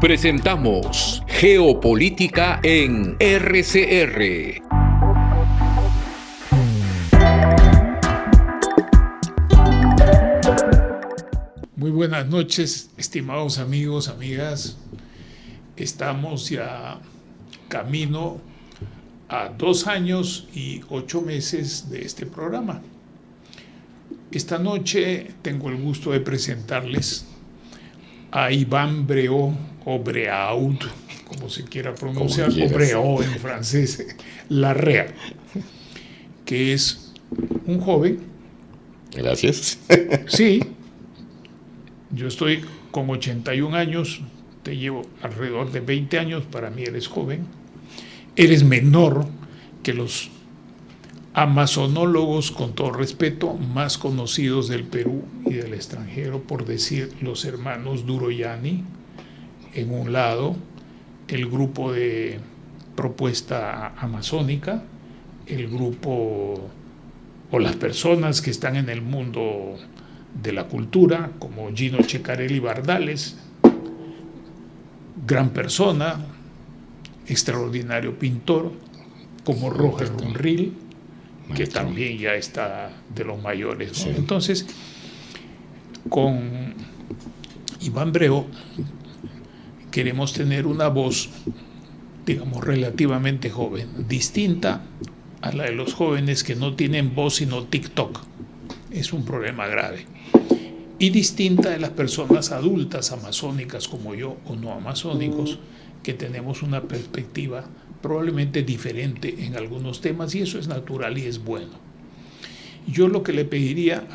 Presentamos Geopolítica en RCR. Muy buenas noches, estimados amigos, amigas. Estamos ya camino a 2 años y 8 meses de este programa. Esta noche tengo el gusto de presentarles a Iván Breau, o Breaud, como se quiera pronunciar, o Breau en francés, Larrea, que es un joven. Gracias. Sí, yo estoy con 81 años, te llevo alrededor de 20 años, para mí eres joven. Eres menor que los amazonólogos, con todo respeto, más conocidos del Perú y del extranjero, por decir los hermanos Duroyani, en un lado, el grupo de propuesta amazónica, el grupo o las personas que están en el mundo de la cultura, como Gino Ceccarelli Bardales, gran persona, extraordinario pintor, como Roger Unril, que también ya está de los mayores, ¿no? Sí. Entonces, con Iván Breau queremos tener una voz, digamos, relativamente joven, distinta a la de los jóvenes que no tienen voz sino TikTok. Es un problema grave. Y distinta de las personas adultas amazónicas como yo, o no amazónicos, que tenemos una perspectiva probablemente diferente en algunos temas, y eso es natural y es bueno. Yo lo que le pediría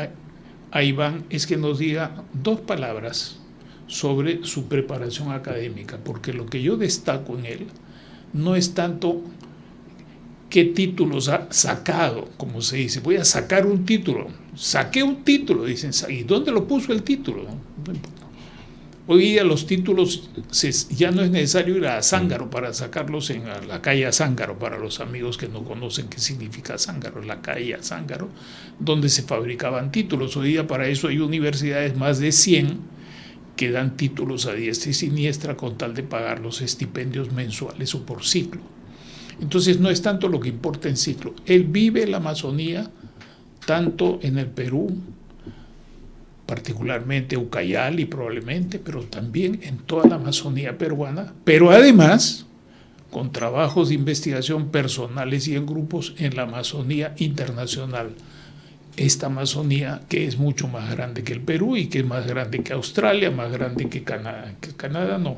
a Iván es que nos diga 2 palabras sobre su preparación académica, porque lo que yo destaco en él no es tanto qué títulos ha sacado, como se dice, voy a sacar un título, saqué un título, dicen, ¿y dónde lo puso el título? No importa. Hoy día los títulos ya no es necesario ir a Zángaro para sacarlos en la calle Zángaro, para los amigos que no conocen qué significa Zángaro, la calle Zángaro, donde se fabricaban títulos. Hoy día para eso hay universidades, más de 100, que dan títulos a diestra y siniestra con tal de pagar los estipendios mensuales o por ciclo. Entonces no es tanto lo que importa en ciclo. Él vive la Amazonía, tanto en el Perú, particularmente Ucayali probablemente, pero también en toda la Amazonía peruana, pero además con trabajos de investigación personales y en grupos en la Amazonía internacional. Esta Amazonía que es mucho más grande que el Perú y que es más grande que Australia, más grande que Canadá. Que Canadá no,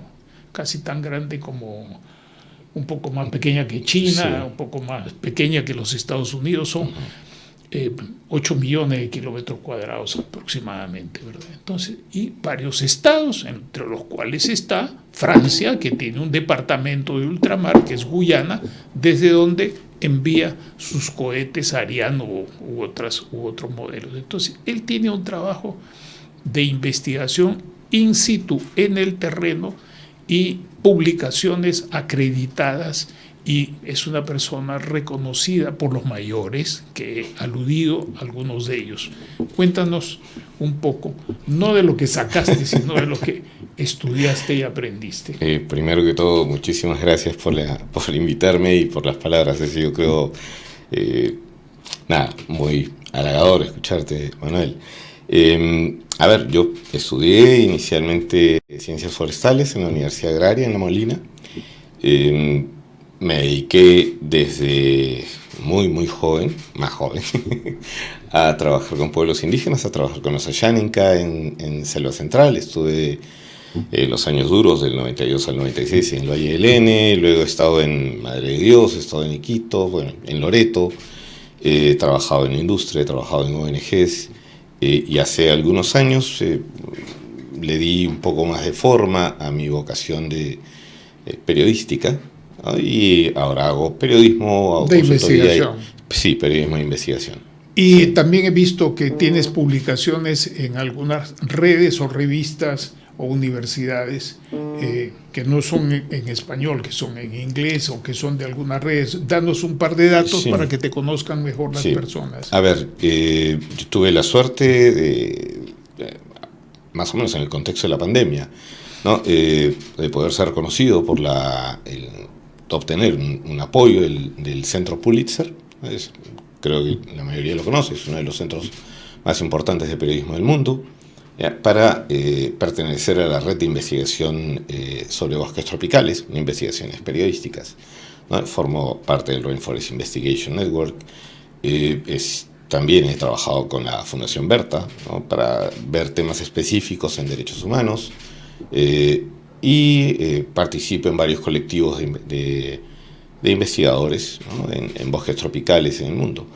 casi tan grande como, un poco más pequeña que China, sí. Un poco más pequeña que los Estados Unidos, son 8 millones de kilómetros cuadrados aproximadamente, ¿verdad? Entonces, y varios estados, entre los cuales está Francia, que tiene un departamento de ultramar, que es Guyana, desde donde envía sus cohetes Ariane u otros modelos. Entonces, él tiene un trabajo de investigación in situ, en el terreno, y publicaciones acreditadas, y es una persona reconocida por los mayores, que he aludido a algunos de ellos. Cuéntanos un poco, no de lo que sacaste, sino de lo que estudiaste y aprendiste. Primero que todo, muchísimas gracias por invitarme y por las palabras. Yo creo, muy halagador escucharte, Manuel. A ver, yo estudié inicialmente Ciencias Forestales en la Universidad Agraria en La Molina. Me dediqué desde muy joven, más joven, a trabajar con pueblos indígenas, a trabajar con los Ashaninka en Selva Central. Estuve los años duros del 92 al 96 en el Valle del N, luego he estado en Madre de Dios, he estado en Iquitos, bueno, en Loreto, he trabajado en la industria, he trabajado en ONGs, y hace algunos años le di un poco más de forma a mi vocación de periodística. Y ahora hago periodismo de investigación. Sí, periodismo de investigación. Y sí. También he visto que tienes publicaciones en algunas redes o revistas o universidades que no son en español, que son en inglés o que son de algunas redes. Danos un par de datos, sí, para que te conozcan mejor las, sí, personas. A ver, yo tuve la suerte más o menos en el contexto de la pandemia, ¿no? De poder ser reconocido por obtener un apoyo del Centro Pulitzer. Creo que la mayoría lo conoce, es uno de los centros más importantes de periodismo del mundo, para pertenecer a la red de investigación sobre bosques tropicales, investigaciones periodísticas, ¿no? Formo parte del Rainforest Investigation Network. También he trabajado con la Fundación Berta, ¿no? Para ver temas específicos en derechos humanos, y participo en varios colectivos de investigadores, ¿no? en bosques tropicales en el mundo.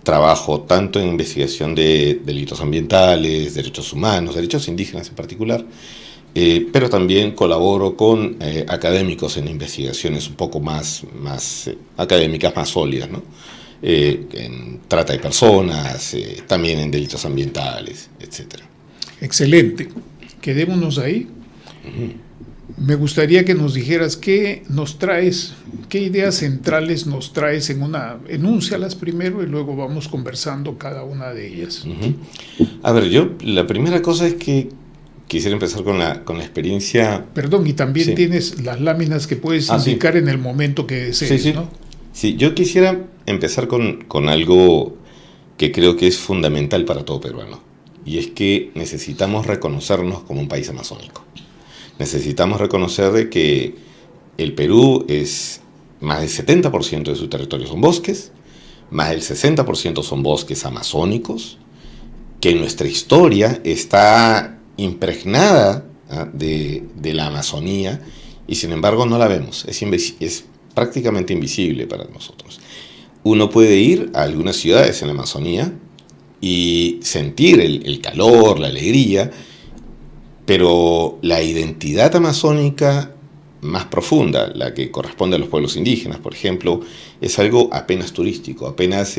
Trabajo tanto en investigación de delitos ambientales, derechos humanos, derechos indígenas en particular, pero también colaboro con académicos en investigaciones un poco más académicas, más sólidas, ¿no? En trata de personas, también en delitos ambientales, etc. Excelente. Quedémonos ahí. Me gustaría que nos dijeras qué nos traes, qué ideas centrales nos traes enúncialas primero y luego vamos conversando cada una de ellas. A ver, la primera cosa es que quisiera empezar con la experiencia. Perdón, y también tienes las láminas que puedes indicar en el momento que desees, sí. ¿no? Sí, yo quisiera empezar con algo que creo que es fundamental para todo peruano, y es que necesitamos reconocernos como un país amazónico. Necesitamos reconocer de que el Perú es más del 70% de su territorio son bosques, más del 60% son bosques amazónicos, que nuestra historia está impregnada de la Amazonía y sin embargo no la vemos, es prácticamente invisible para nosotros. Uno puede ir a algunas ciudades en la Amazonía y sentir el calor, la alegría, pero la identidad amazónica más profunda, la que corresponde a los pueblos indígenas, por ejemplo, es algo apenas turístico, apenas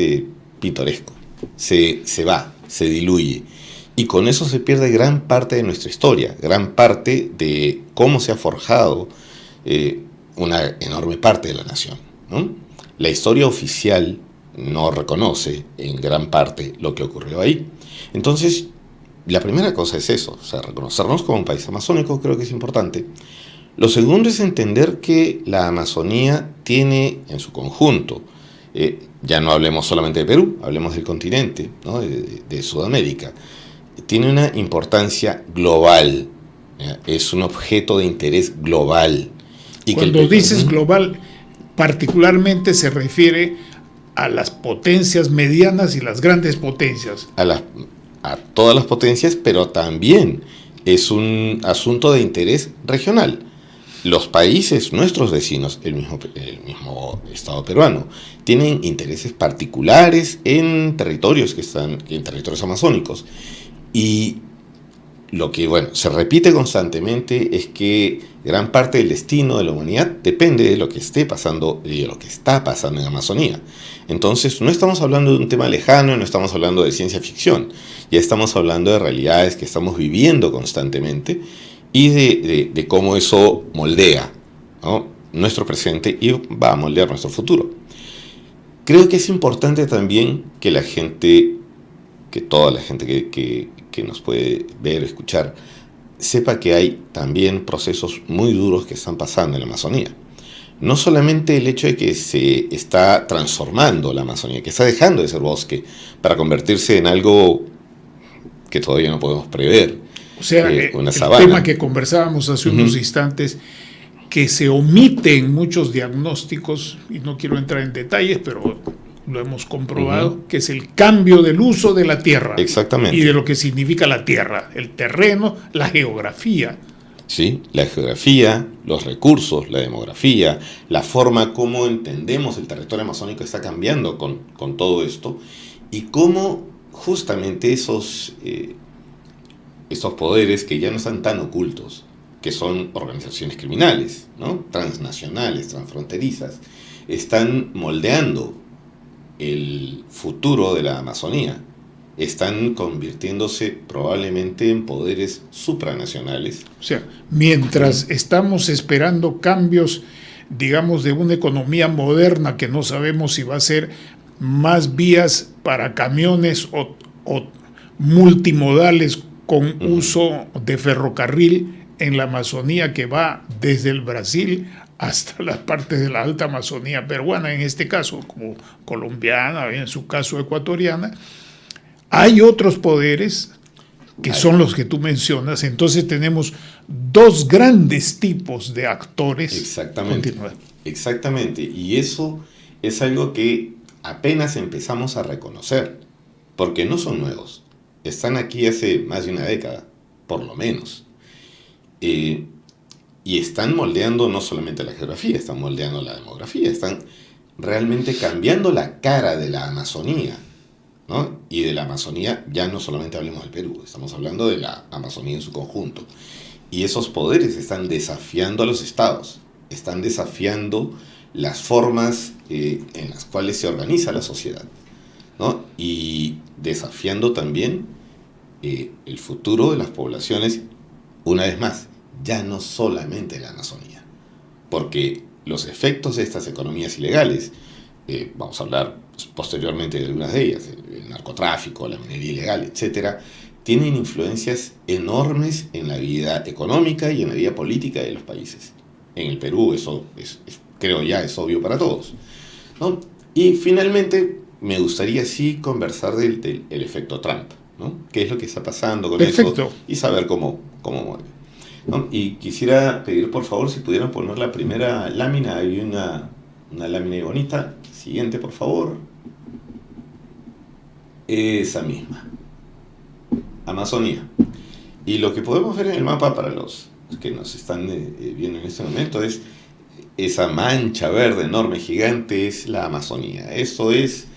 pintoresco. Se va, se diluye. Y con eso se pierde gran parte de nuestra historia, gran parte de cómo se ha forjado una enorme parte de la nación, ¿no? La historia oficial no reconoce en gran parte lo que ocurrió ahí. Entonces, la primera cosa es eso, o sea, reconocernos como un país amazónico creo que es importante. Lo segundo es entender que la Amazonía tiene en su conjunto, ya no hablemos solamente de Perú, hablemos del continente, ¿no? de Sudamérica, tiene una importancia global, es un objeto de interés global. Y cuando dices global, particularmente se refiere a las potencias medianas y las grandes potencias. A todas las potencias, pero también es un asunto de interés regional. Los países, nuestros vecinos, el mismo Estado peruano, tienen intereses particulares en territorios en territorios amazónicos. Y lo que se repite constantemente es que gran parte del destino de la humanidad depende de lo que esté pasando y de lo que está pasando en Amazonía. Entonces, no estamos hablando de un tema lejano, no estamos hablando de ciencia ficción, ya estamos hablando de realidades que estamos viviendo constantemente y de cómo eso moldea, ¿no? Nuestro presente y va a moldear nuestro futuro. Creo que es importante también que toda la gente que nos puede ver, escuchar, sepa que hay también procesos muy duros que están pasando en la Amazonía. No solamente el hecho de que se está transformando la Amazonía, que está dejando de ser bosque para convertirse en algo que todavía no podemos prever. O sea, una sabana. El tema que conversábamos hace unos instantes, que se omiten muchos diagnósticos, y no quiero entrar en detalles, pero lo hemos comprobado, que es el cambio del uso de la tierra. Exactamente. Y de lo que significa la tierra, el terreno, la geografía. Sí, la geografía, los recursos, la demografía, la forma como entendemos el territorio amazónico está cambiando con todo esto, y cómo justamente esos poderes que ya no están tan ocultos, que son organizaciones criminales, ¿no? Transnacionales, transfronterizas, están moldeando el futuro de la Amazonía, están convirtiéndose probablemente en poderes supranacionales. O sea, mientras estamos esperando cambios, digamos, de una economía moderna que no sabemos si va a ser más vías para camiones o multimodales con uso de ferrocarril en la Amazonía que va desde el Brasil hasta las partes de la alta Amazonía peruana, en este caso, como colombiana, en su caso ecuatoriana. Hay otros poderes que son los que tú mencionas. Entonces tenemos dos grandes tipos de actores. Exactamente. Continúa. Exactamente. Y eso es algo que apenas empezamos a reconocer, porque no son nuevos. Están aquí hace más de una década, por lo menos. Y están moldeando no solamente la geografía, están moldeando la demografía, están realmente cambiando la cara de la Amazonía, ¿no? Y de la Amazonía ya no solamente hablemos del Perú, estamos hablando de la Amazonía en su conjunto. Y esos poderes están desafiando a los estados, están desafiando las formas en las cuales se organiza la sociedad, ¿no? Y desafiando también el futuro de las poblaciones, una vez más, ya no solamente la Amazonía, porque los efectos de estas economías ilegales, vamos a hablar posteriormente de algunas de ellas, el narcotráfico, la minería ilegal, etcétera, tienen influencias enormes en la vida económica y en la vida política de los países. En el Perú eso creo ya es obvio para todos, ¿no? Y finalmente me gustaría sí conversar del efecto Trump, ¿no? ¿Qué es lo que está pasando con eso? Y saber cómo mueve, ¿no? Y quisiera pedir por favor si pudieran poner la primera lámina. Hay una lámina ahí bonita. Siguiente, por favor. Esa misma. Amazonía. Y lo que podemos ver en el mapa para los que nos están viendo en este momento es esa mancha verde enorme, gigante, es la Amazonía. Eso es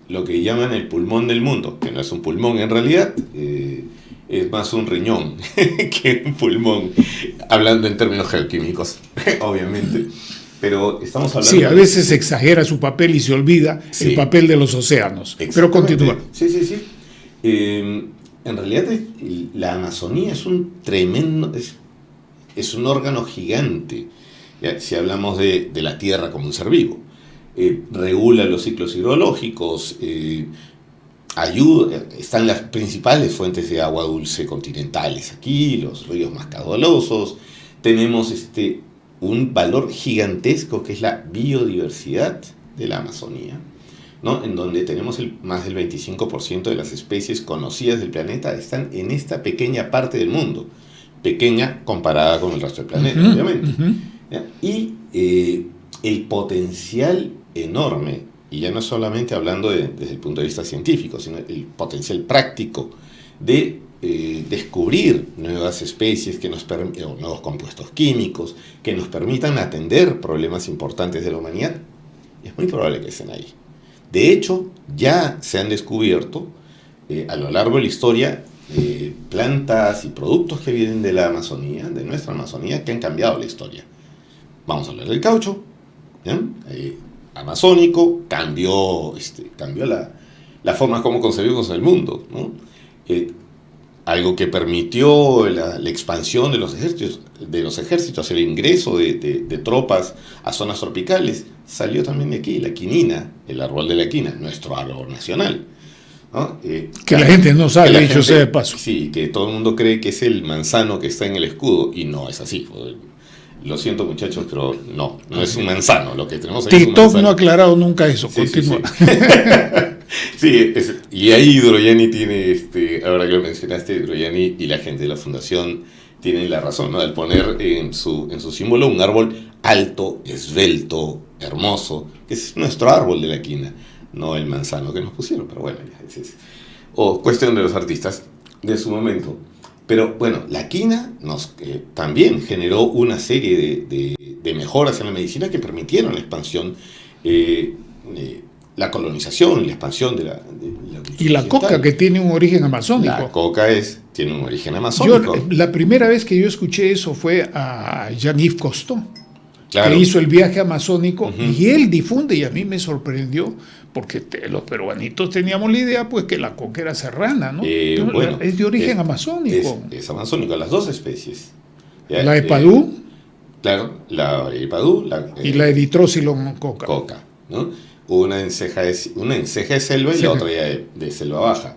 lo que llaman el pulmón del mundo, que no es un pulmón en realidad, es más un riñón que un pulmón, hablando en términos geoquímicos, obviamente. Pero estamos hablando... Sí, a veces se exagera su papel y se olvida el papel de los océanos. Pero continúa. Sí. En realidad la Amazonía es un tremendo... Es un órgano gigante, ¿ya? Si hablamos de la Tierra como un ser vivo. Regula los ciclos hidrológicos, están las principales fuentes de agua dulce continentales aquí, los ríos más caudalosos. Tenemos un valor gigantesco que es la biodiversidad de la Amazonía, ¿no? En donde tenemos más del 25% de las especies conocidas del planeta están en esta pequeña parte del mundo, pequeña comparada con el resto del planeta, obviamente. ¿Ya? Y el potencial enorme, y ya no solamente hablando desde el punto de vista científico, sino el potencial práctico de descubrir nuevas especies o nuevos compuestos químicos que nos permitan atender problemas importantes de la humanidad, es muy probable que estén ahí. De hecho, ya se han descubierto a lo largo de la historia plantas y productos que vienen de la Amazonía, de nuestra Amazonía, que han cambiado la historia. Vamos a hablar del caucho, ¿ya? Amazónico, cambió la forma como concebimos el mundo, ¿no? Algo que permitió la expansión de los ejércitos, el ingreso de tropas a zonas tropicales, salió también de aquí, la quinina, el árbol de la quina, nuestro árbol nacional, ¿no? Que la gente no sabe, dicho sea de paso. Sí, que todo el mundo cree que es el manzano que está en el escudo, y no es así. Lo siento, muchachos, pero no es un manzano. Lo que tenemos ahí TikTok no ha aclarado nunca eso. Sí, continúa. Sí, y ahí Hidroyani tiene, ahora que lo mencionaste, Hidroyani y la gente de la fundación tienen la razón, ¿no? Al poner en su símbolo un árbol alto, esbelto, hermoso, que es nuestro árbol de la quina, no el manzano que nos pusieron, pero bueno, ya o cuestión de los artistas de su momento. Pero bueno, la quina también generó una serie de mejoras en la medicina que permitieron la expansión, la colonización, la expansión de la y la coca, que tiene un origen amazónico. La coca tiene un origen amazónico. La primera vez que yo escuché eso fue a Jean-Yves Cousteau, claro, que hizo el viaje amazónico, y él difunde, y a mí me sorprendió, porque los peruanitos teníamos la idea pues que la coca era serrana, ¿no? Bueno, es de origen amazónico. Es amazónico, las dos especies. La Epadú. Claro, la Epadú. Y la Erythrocylon coca. Coca, ¿no? Una en ceja de selva y la otra ya de selva baja.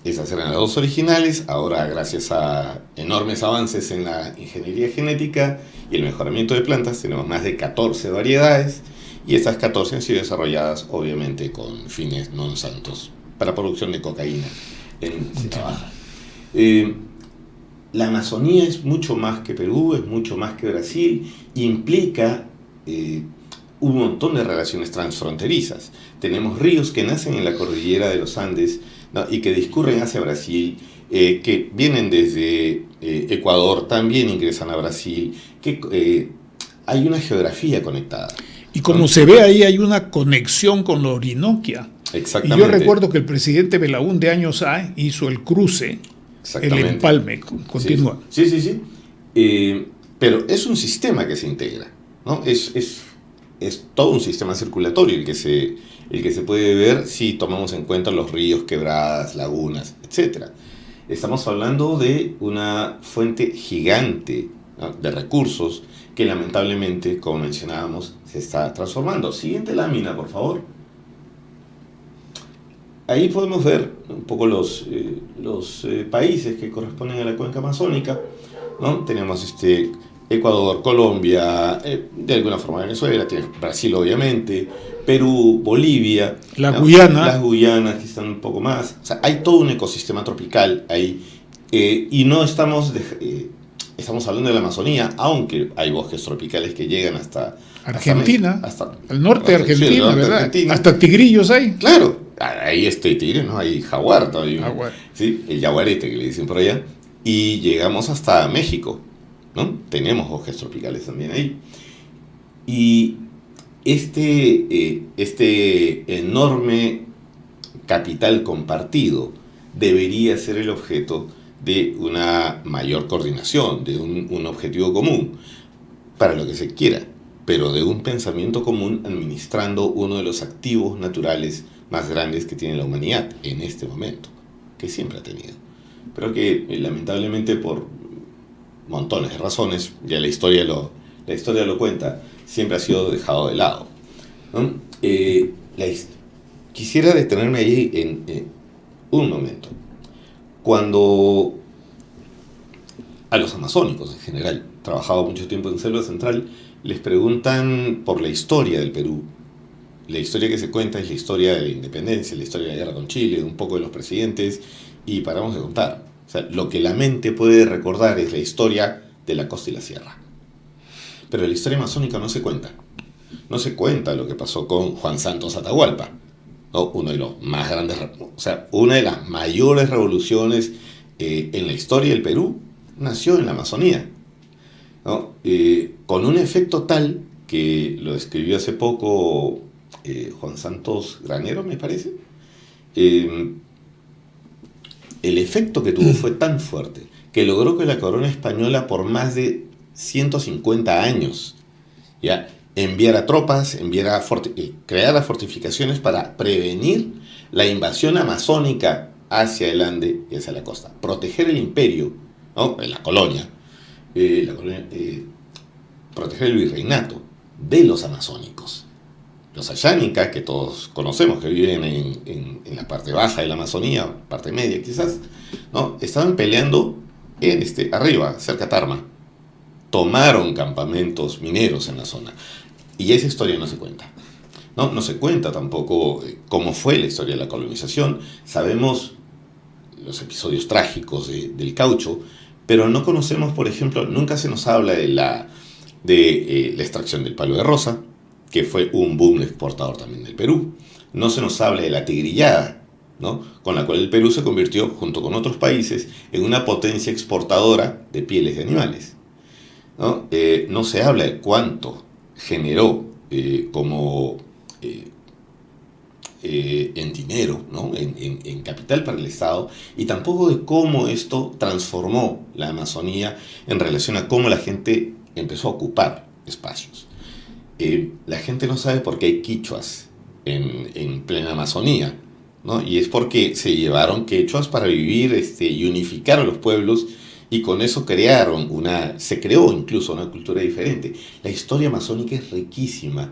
Esas eran las dos originales. Ahora, gracias a enormes avances en la ingeniería genética y el mejoramiento de plantas, tenemos más de 14 variedades, y estas 14 han sido desarrolladas obviamente con fines non santos para producción de cocaína en Cinabaja. La Amazonía es mucho más que Perú, es mucho más que Brasil, implica un montón de relaciones transfronterizas. Tenemos ríos que nacen en la cordillera de los Andes, ¿no?, y que discurren hacia Brasil, que vienen desde Ecuador, también ingresan a Brasil, que hay una geografía conectada. Y como se ve ahí, hay una conexión con la Orinoquia. Exactamente. Y yo recuerdo que el presidente Belaúnde años A hizo el cruce, el empalme. Continúa. Sí. Pero es un sistema que se integra, ¿no? Es todo un sistema circulatorio el que se puede ver si tomamos en cuenta los ríos, quebradas, lagunas, etc. Estamos hablando de una fuente gigante, ¿no?, de recursos que lamentablemente, como mencionábamos, se está transformando. Siguiente lámina, por favor. Ahí podemos ver un poco los países que corresponden a la cuenca amazónica, ¿no? Tenemos Ecuador, Colombia, de alguna forma Venezuela, tiene Brasil obviamente, Perú, Bolivia, las Guyanas que están un poco más. O sea, hay todo un ecosistema tropical ahí, y no estamos hablando de la Amazonía, aunque hay bosques tropicales que llegan hasta Argentina, hasta el norte de Argentina, sí, el norte ¿verdad? Argentina. Hasta tigrillos hay. Claro, hay tigre, ¿no? Hay jaguar todavía. Jaguar. ¿Sí? El jaguarete que le dicen por allá. Y llegamos hasta México, ¿no? Tenemos bosques tropicales también ahí. Y este enorme capital compartido debería ser el objeto de una mayor coordinación, de un objetivo común, para lo que se quiera, pero de un pensamiento común administrando uno de los activos naturales más grandes que tiene la humanidad en este momento, que siempre ha tenido, pero que lamentablemente por montones de razones, ya la historia lo cuenta, siempre ha sido dejado de lado, ¿no? Quisiera detenerme allí en un momento. Cuando a los amazónicos en general, trabajado mucho tiempo en Selva Central, les preguntan por la historia del Perú. La historia que se cuenta es la historia de la independencia, la historia de la guerra con Chile, un poco de los presidentes, y paramos de contar. O sea, lo que la mente puede recordar es la historia de la costa y la sierra. Pero la historia amazónica no se cuenta. No se cuenta lo que pasó con Juan Santos Atahualpa, ¿no? Uno de los más grandes, o sea, una de las mayores revoluciones en la historia del Perú nació en la Amazonía, ¿no? Con un efecto tal que lo describió hace poco Juan Santos Granero, me parece. El efecto que tuvo fue tan fuerte que logró que la corona española por más de 150 años ya enviara tropas, creara fortificaciones para prevenir la invasión amazónica hacia el Ande y hacia la costa, proteger el imperio, ¿no?, la colonia, proteger el virreinato de los amazónicos. Los ayánicas, que todos conocemos, que viven en la parte baja de la Amazonía, parte media quizás, ¿no?, estaban peleando arriba, cerca a Tarma. Tomaron campamentos mineros en la zona. Y esa historia no se cuenta. No se cuenta tampoco cómo fue la historia de la colonización. Sabemos los episodios trágicos del caucho, pero no conocemos, por ejemplo, nunca se nos habla de la extracción del palo de rosa, que fue un boom exportador también del Perú. No se nos habla de la tigrillada, ¿no?, con la cual el Perú se convirtió, junto con otros países, en una potencia exportadora de pieles de animales, ¿no? No se habla de cuánto generó en dinero, ¿no?, en capital para el Estado, y tampoco de cómo esto transformó la Amazonía en relación a cómo la gente empezó a ocupar espacios. La gente no sabe por qué hay quichuas en plena Amazonía, ¿no? Y es porque se llevaron quechuas para vivir y unificar a los pueblos, y con eso se creó incluso una cultura diferente. La historia amazónica es riquísima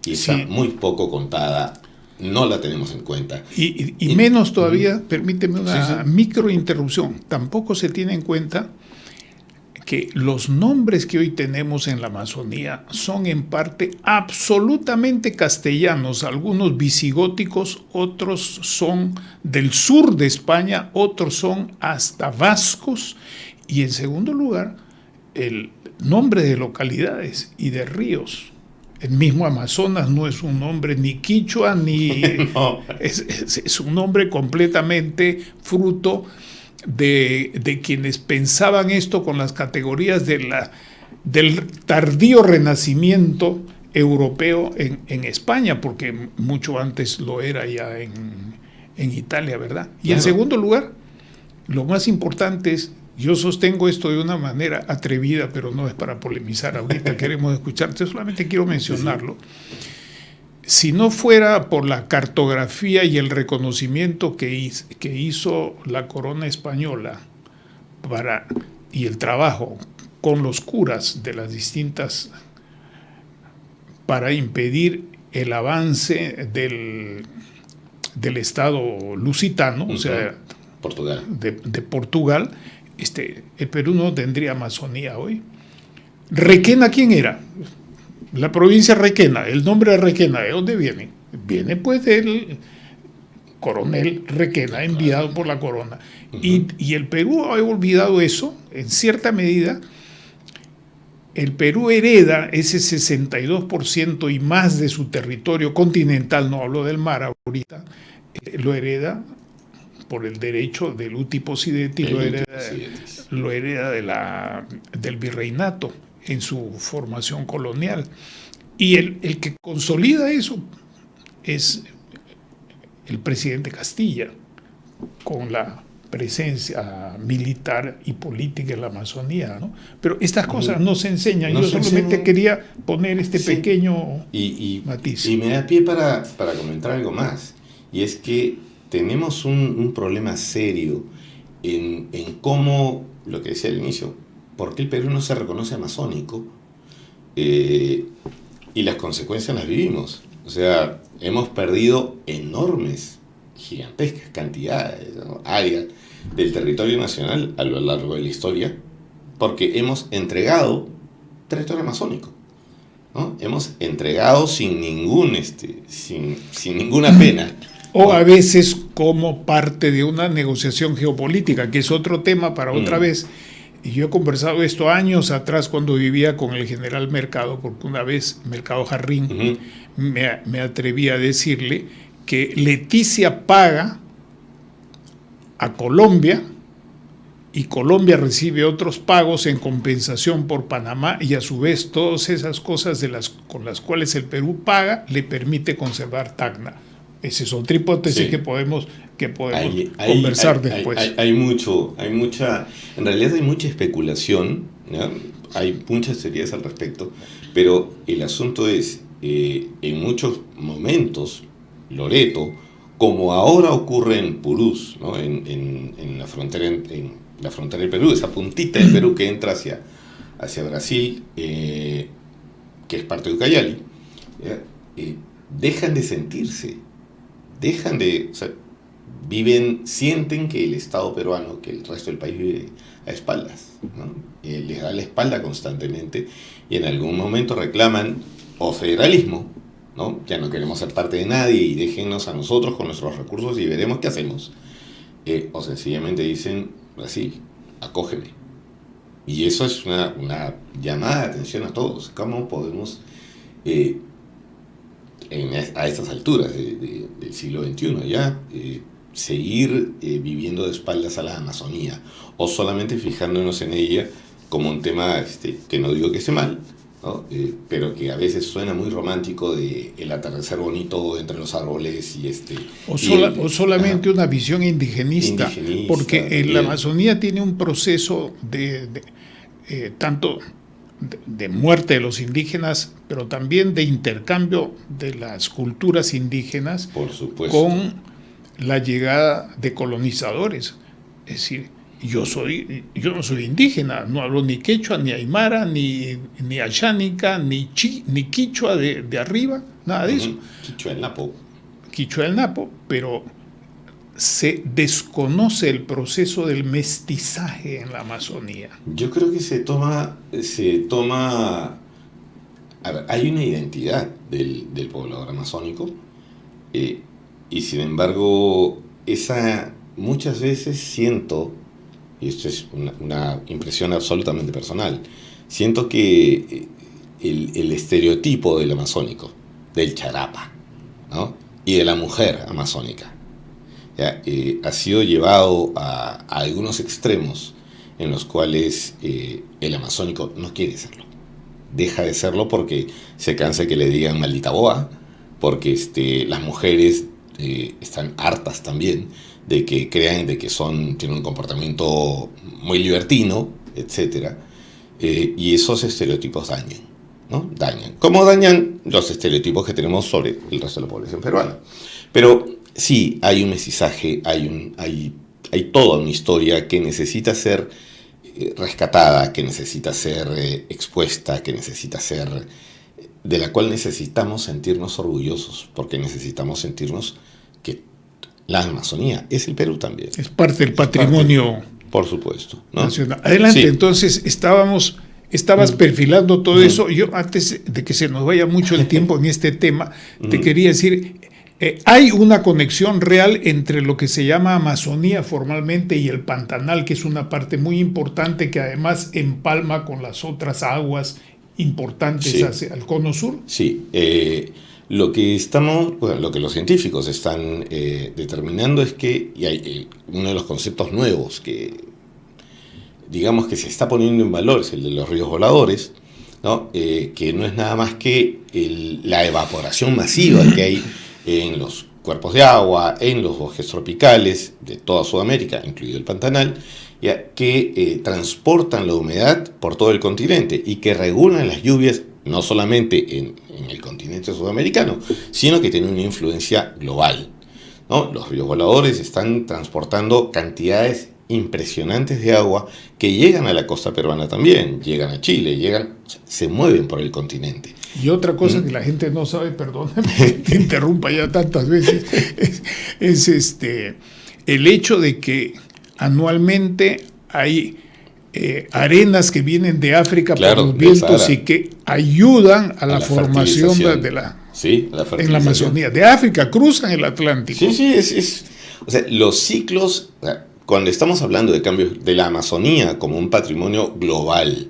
y está muy poco contada. no la tenemos en cuenta. Y menos todavía, permíteme una microinterrupción, tampoco se tiene en cuenta que los nombres que hoy tenemos en la Amazonía son en parte absolutamente castellanos, algunos visigóticos, otros son del sur de España, otros son hasta vascos, y en segundo lugar, el nombre de localidades y de ríos. El mismo Amazonas no es un nombre ni quichua, ni no. es un nombre completamente fruto de quienes pensaban esto con las categorías del tardío renacimiento europeo en España, porque mucho antes lo era ya en Italia, ¿verdad? Y claro. En segundo lugar, lo más importante es, yo sostengo esto de una manera atrevida, pero no es para polemizar ahorita, queremos escucharte, solamente quiero mencionarlo. Si no fuera por la cartografía y el reconocimiento que hizo la corona española y el trabajo con los curas de las distintas para impedir el avance del Estado lusitano, o sea, Portugal. de Portugal, el Perú no tendría Amazonía hoy. ¿Requena quién era? La provincia Requena, el nombre de Requena, ¿de dónde viene? Viene pues del coronel Requena, enviado por la corona. Y el Perú ha olvidado eso, en cierta medida. El Perú hereda ese 62% y más de su territorio continental, no hablo del mar ahorita, lo hereda por el derecho del uti possidetis, lo hereda del virreinato en su formación colonial. Y el que consolida eso es el presidente Castilla, con la presencia militar y política en la Amazonía, ¿no? Pero estas cosas no se enseñan. Yo solamente quería poner pequeño matiz. Y me da pie para comentar algo más, y es que tenemos un problema serio en cómo, lo que decía al inicio, ¿por qué el Perú no se reconoce amazónico? Y las consecuencias las vivimos. O sea, hemos perdido enormes, gigantescas cantidades, ¿no? Áreas del territorio nacional a lo largo de la historia, porque hemos entregado territorio amazónico, ¿no? Hemos entregado sin ninguna pena. O a veces como parte de una negociación geopolítica, que es otro tema para otra vez. Y yo he conversado esto años atrás cuando vivía con el general Mercado, porque una vez Mercado Jarrín me atreví a decirle que Leticia paga a Colombia y Colombia recibe otros pagos en compensación por Panamá, y a su vez todas esas cosas con las cuales el Perú paga le permite conservar Tacna. Esa es otra hipótesis que podemos conversar después. En realidad hay mucha especulación, ¿no? Hay muchas teorías al respecto, pero el asunto es, en muchos momentos, Loreto, como ahora ocurre en Purús, ¿no? en la frontera del Perú, esa puntita del Perú que entra hacia Brasil, que es parte de Ucayali, dejan de sentirse. Sienten que el Estado peruano, que el resto del país vive a espaldas, ¿no? Les da la espalda constantemente, y en algún momento reclaman o federalismo, ¿no? Ya no queremos ser parte de nadie y déjennos a nosotros con nuestros recursos y veremos qué hacemos. O sencillamente dicen, Brasil, acógeme. Y eso es una llamada de atención a todos. ¿Cómo podemos... a estas alturas del siglo XXI ya, seguir viviendo de espaldas a la Amazonía, o solamente fijándonos en ella como un tema que no digo que esté mal, ¿no? Pero que a veces suena muy romántico, de el atardecer bonito entre los árboles o solamente una visión indigenista, porque en la Amazonía tiene un proceso tanto de muerte de los indígenas, pero también de intercambio de las culturas indígenas, por supuesto, con la llegada de colonizadores. Es decir, yo no soy indígena, no hablo ni quechua, ni aymara, ni ayánica, ni quichua de arriba, nada de eso. Quichua en Napo. quichua del Napo, pero se desconoce el proceso del mestizaje en la Amazonía. Yo creo que se toma, a ver, hay una identidad del poblador amazónico, y sin embargo, esa muchas veces siento, y esto es una impresión absolutamente personal, siento que el estereotipo del amazónico, del charapa, ¿no? Y de la mujer amazónica, ¿ya? Ha sido llevado a algunos extremos en los cuales el amazónico no quiere serlo. Deja de serlo porque se cansa que le digan maldita boa, porque las mujeres están hartas también de que crean de que tienen un comportamiento muy libertino, etc. Y esos estereotipos dañan, ¿no? Dañan. Como dañan los estereotipos que tenemos sobre el resto de la población peruana. Pero sí, hay un mestizaje, hay toda una historia que necesita ser rescatada, que necesita ser expuesta, que necesita ser, de la cual necesitamos sentirnos orgullosos, porque necesitamos sentirnos que la Amazonía es el Perú también. Es parte del patrimonio, por supuesto, ¿no? nacional. Adelante, sí. Entonces estabas perfilando todo eso. Yo, antes de que se nos vaya mucho el tiempo en este tema, te quería decir, hay una conexión real entre lo que se llama Amazonía formalmente y el Pantanal, que es una parte muy importante que además empalma con las otras aguas importantes hacia el cono sur. Sí, lo que los científicos están determinando es que, y hay uno de los conceptos nuevos que, digamos, que se está poniendo en valor, es el de los ríos voladores, ¿no? Que no es nada más que la evaporación masiva que hay en los cuerpos de agua, en los bosques tropicales de toda Sudamérica, incluido el Pantanal, ya, que transportan la humedad por todo el continente y que regulan las lluvias no solamente en el continente sudamericano, sino que tienen una influencia global, ¿no? Los ríos voladores están transportando cantidades impresionantes de agua que llegan a la costa peruana también, llegan a Chile, se mueven por el continente. Y otra cosa que la gente no sabe, perdóname que te interrumpa ya tantas veces, es el hecho de que anualmente hay arenas que vienen de África, claro, por los vientos y que ayudan a la formación de la en la Amazonía. De África cruzan el Atlántico. Sí, o sea, los ciclos, cuando estamos hablando de cambios de la Amazonía como un patrimonio global,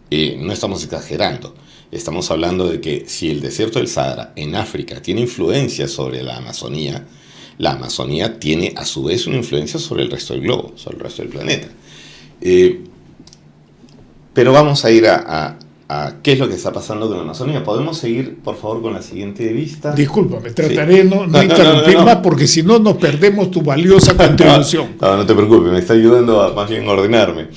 no estamos exagerando. Estamos hablando de que si el desierto del Sahara en África tiene influencia sobre la Amazonía tiene a su vez una influencia sobre el resto del globo, sobre el resto del planeta. Pero vamos a ir a qué es lo que está pasando con la Amazonía. ¿Podemos seguir, por favor, con la siguiente vista? Discúlpame, trataré de no interrumpir más, porque si no nos perdemos tu valiosa contribución. No te preocupes, me está ayudando a más bien ordenarme.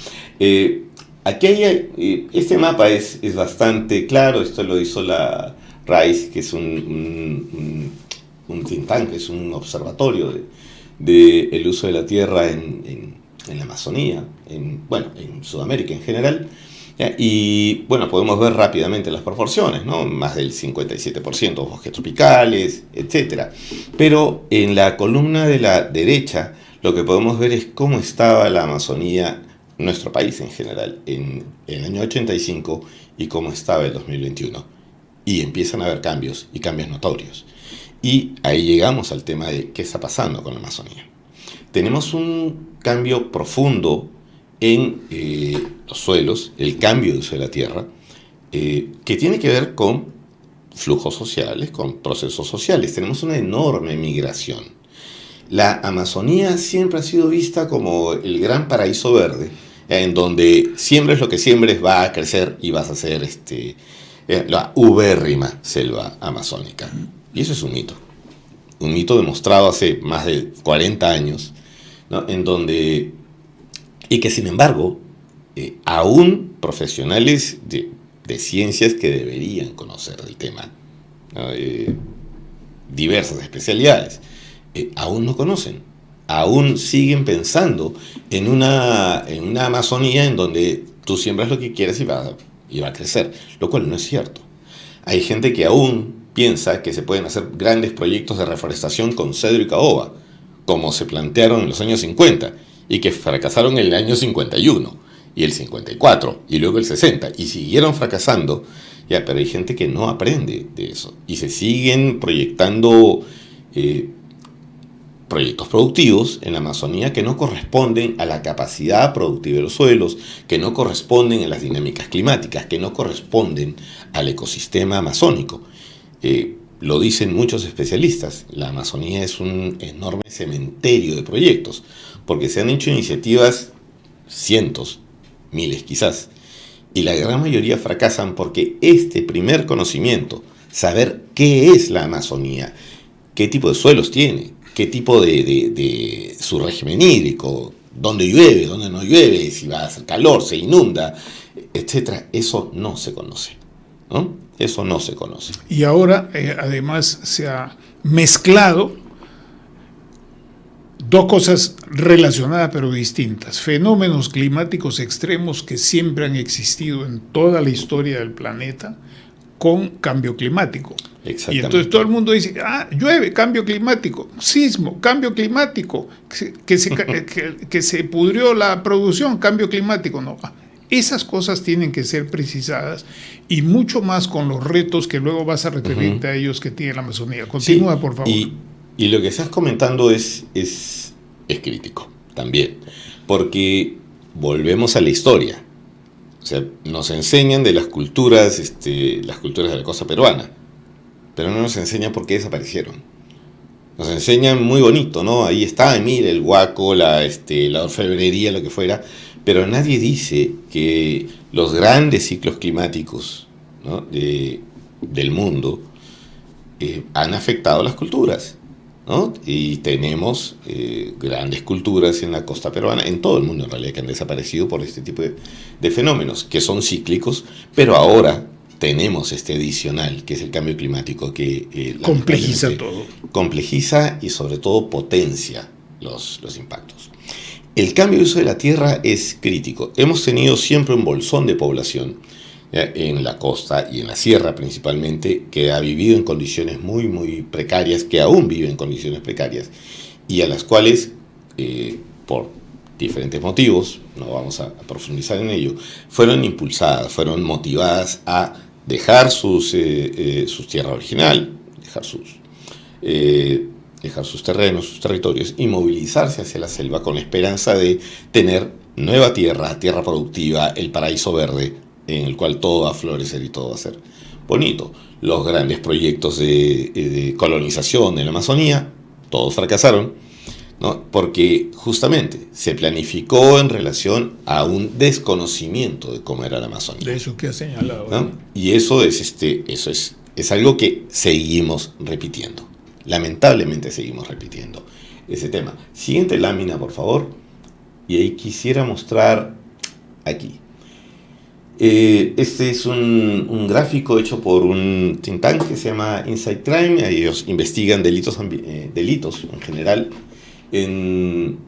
Aquí hay, este mapa es bastante claro. Esto lo hizo la RAICE, que es un think tank, es un observatorio del uso de la tierra en la Amazonía, en Sudamérica en general. Y bueno, podemos ver rápidamente las proporciones, ¿no? Más del 57% bosques tropicales, etc. Pero en la columna de la derecha lo que podemos ver es cómo estaba la Amazonía, nuestro país en general, en el año 85 y cómo estaba el 2021. Y empiezan a haber cambios, y cambios notorios. Y ahí llegamos al tema de qué está pasando con la Amazonía. Tenemos un cambio profundo en los suelos, el cambio de uso de la tierra, que tiene que ver con flujos sociales, con procesos sociales. Tenemos una enorme migración. La Amazonía siempre ha sido vista como el gran paraíso verde, en donde siembres lo que siembres va a crecer y vas a ser la ubérrima selva amazónica. Y eso es un mito demostrado hace más de 40 años, ¿no? Y que sin embargo, aún profesionales de ciencias que deberían conocer del tema, ¿no? Diversas especialidades, aún no conocen, aún siguen pensando en una Amazonía en donde tú siembras lo que quieras y va a crecer, lo cual no es cierto. Hay gente que aún piensa que se pueden hacer grandes proyectos de reforestación con cedro y caoba, como se plantearon en los años 50, y que fracasaron en el año 51, y el 54, y luego el 60, y siguieron fracasando, ya, pero hay gente que no aprende de eso, y se siguen proyectando proyectos productivos en la Amazonía que no corresponden a la capacidad productiva de los suelos, que no corresponden a las dinámicas climáticas, que no corresponden al ecosistema amazónico. Lo dicen muchos especialistas, la Amazonía es un enorme cementerio de proyectos, porque se han hecho iniciativas, cientos, miles quizás, y la gran mayoría fracasan porque este primer conocimiento, saber qué es la Amazonía, qué tipo de suelos tiene, qué tipo de su régimen hídrico, dónde llueve, dónde no llueve, si va a hacer calor, se inunda, etcétera, eso no se conoce, ¿no? Eso no se conoce. Y ahora, además, se ha mezclado dos cosas relacionadas pero distintas. Fenómenos climáticos extremos que siempre han existido en toda la historia del planeta con cambio climático. Y entonces todo el mundo dice, llueve, cambio climático, sismo, cambio climático, que se pudrió la producción, cambio climático. No, esas cosas tienen que ser precisadas y mucho más con los retos que luego vas a referirte a ellos que tiene la Amazonía. Continúa, sí, por favor. Y lo que estás comentando es crítico también, porque volvemos a la historia. O sea, nos enseñan de las culturas de la costa peruana, pero no nos enseñan por qué desaparecieron. Nos enseñan muy bonito, ¿no? Ahí está, mira, el huaco, la orfebrería, lo que fuera, pero nadie dice que los grandes ciclos climáticos, ¿no?, del mundo han afectado las culturas, ¿no? Y tenemos grandes culturas en la costa peruana, en todo el mundo en realidad, que han desaparecido por este tipo de fenómenos, que son cíclicos, pero ahora tenemos este adicional, que es el cambio climático, que complejiza todo. Complejiza y sobre todo potencia los impactos. El cambio de uso de la tierra es crítico. Hemos tenido siempre un bolsón de población en la costa y en la sierra principalmente, que ha vivido en condiciones muy, muy precarias, que aún vive en condiciones precarias, y a las cuales, por diferentes motivos, no vamos a profundizar en ello, fueron impulsadas, fueron motivadas a dejar su tierra original, dejar sus terrenos, sus territorios, y movilizarse hacia la selva con la esperanza de tener nueva tierra productiva, el paraíso verde, en el cual todo va a florecer y todo va a ser bonito. Los grandes proyectos de colonización en la Amazonía, todos fracasaron, ¿no? Porque justamente se planificó en relación a un desconocimiento de cómo era la Amazonía. De eso que ha señalado, ¿no? Y eso es algo que seguimos repitiendo. Lamentablemente seguimos repitiendo ese tema. Siguiente lámina, por favor. Y ahí quisiera mostrar aquí. Este es un gráfico hecho por un think tank que se llama Inside Crime. Ellos investigan delitos en general en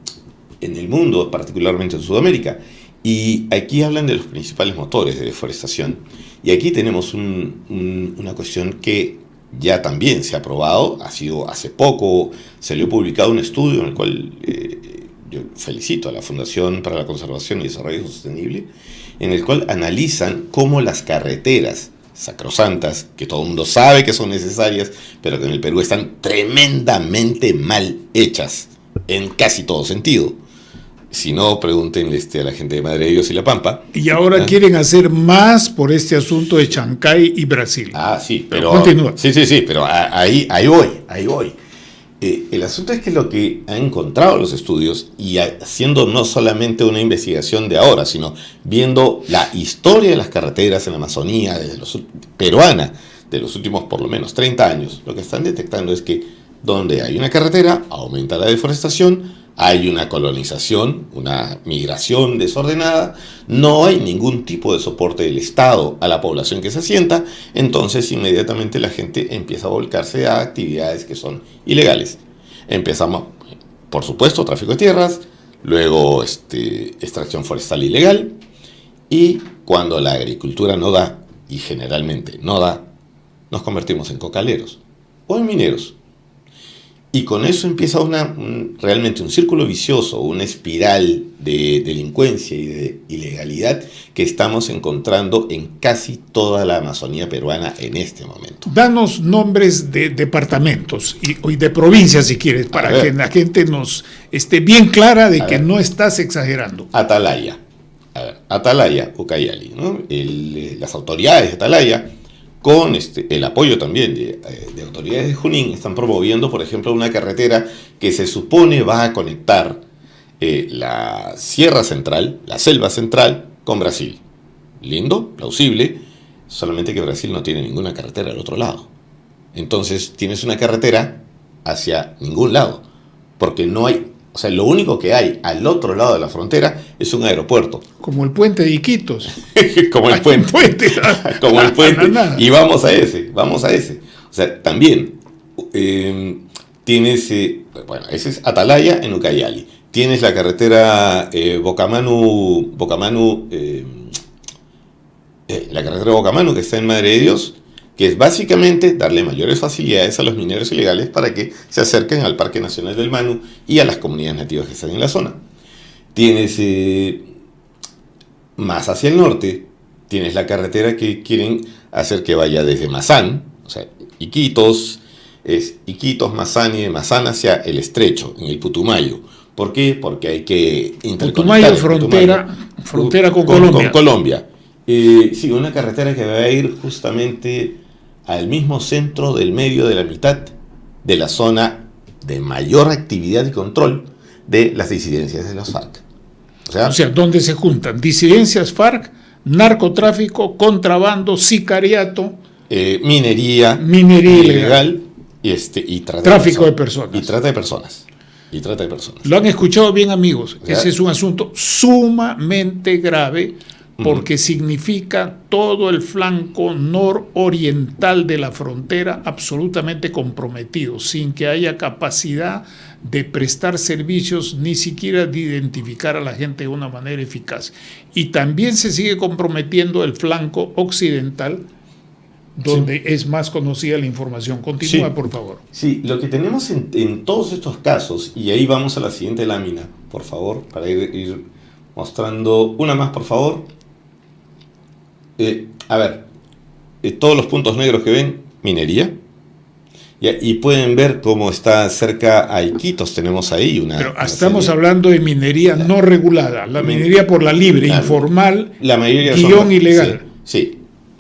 el mundo, particularmente en Sudamérica. Y aquí hablan de los principales motores de deforestación. Y aquí tenemos una cuestión que ya también se ha probado. Hace poco se le ha publicado un estudio en el cual yo felicito a la Fundación para la Conservación y Desarrollo Sostenible, en el cual analizan cómo las carreteras sacrosantas, que todo el mundo sabe que son necesarias, pero que en el Perú están tremendamente mal hechas en casi todo sentido. Si no, pregúntenle a la gente de Madre de Dios y La Pampa. Y ahora quieren hacer más por este asunto de Chancay y Brasil. Sí, pero continúa. Sí, pero ahí voy. El asunto es que lo que han encontrado los estudios, y haciendo no solamente una investigación de ahora, sino viendo la historia de las carreteras en la Amazonía peruana de los últimos por lo menos 30 años, lo que están detectando es que donde hay una carretera aumenta la deforestación, hay una colonización, una migración desordenada, no hay ningún tipo de soporte del Estado a la población que se asienta, entonces inmediatamente la gente empieza a volcarse a actividades que son ilegales. Empezamos, por supuesto, tráfico de tierras, luego extracción forestal ilegal, y cuando la agricultura no da, y generalmente no da, nos convertimos en cocaleros o en mineros. Y con eso empieza realmente un círculo vicioso, una espiral de delincuencia y de ilegalidad que estamos encontrando en casi toda la Amazonía peruana en este momento. Danos nombres de departamentos y de provincias, si quieres, para que la gente nos esté bien clara de que no estás exagerando. Atalaya. Atalaya, Ucayali, ¿no? Las autoridades de Atalaya, con el apoyo también de autoridades de Junín, están promoviendo, por ejemplo, una carretera que se supone va a conectar la Sierra Central, la Selva Central, con Brasil. Lindo, plausible, solamente que Brasil no tiene ninguna carretera al otro lado. Entonces tienes una carretera hacia ningún lado, porque no hay, o sea, lo único que hay al otro lado de la frontera es un aeropuerto. Como el puente de Iquitos. Como el puente. Como el puente. Y vamos a ese. O sea, también tienes, bueno, ese es Atalaya en Ucayali. Tienes la carretera Bocamanu, la carretera Bocamanu que está en Madre de Dios, que es básicamente darle mayores facilidades a los mineros ilegales para que se acerquen al Parque Nacional del Manu y a las comunidades nativas que están en la zona. Tienes más hacia el norte, tienes la carretera que quieren hacer que vaya desde Mazán, o sea, Iquitos, Mazán y de Mazán hacia el Estrecho, en el Putumayo. ¿Por qué? Porque hay que interconectar. Putumayo, frontera con Colombia. Con Colombia. Sí, una carretera que va a ir justamente al mismo centro del medio de la mitad de la zona de mayor actividad y control de las disidencias de las FARC. O sea, donde se juntan disidencias FARC, narcotráfico, contrabando, sicariato, minería ilegal y tráfico de personas. Y trata de personas. Lo han escuchado bien, amigos. Ese es un asunto sumamente grave porque significa todo el flanco nororiental de la frontera absolutamente comprometido, sin que haya capacidad de prestar servicios, ni siquiera de identificar a la gente de una manera eficaz. Y también se sigue comprometiendo el flanco occidental, donde es más conocida la información. Continúa, por favor. Sí, lo que tenemos en todos estos casos, y ahí vamos a la siguiente lámina, por favor, para ir mostrando una más, por favor. Todos los puntos negros que ven, minería. Y pueden ver cómo está cerca a Iquitos, tenemos ahí una... Pero estamos hablando de minería no regulada, la minería por la libre, informal, la mayoría guión ilegal. Sí,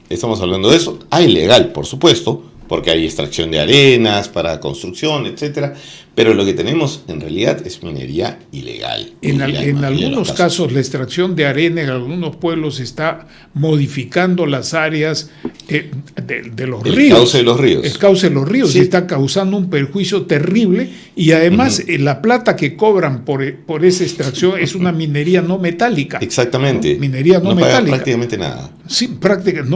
estamos hablando de eso. Hay legal, por supuesto, porque hay extracción de arenas para construcción, etcétera. Pero lo que tenemos en realidad es minería ilegal. En algunos casos la extracción de arena en algunos pueblos está modificando las áreas de los ríos. El cauce de los ríos. El cauce de los ríos, sí. Está causando un perjuicio terrible y además la plata que cobran por esa extracción es una minería no metálica. Exactamente. ¿No? Minería no metálica. Pagan prácticamente nada. Sí, prácticamente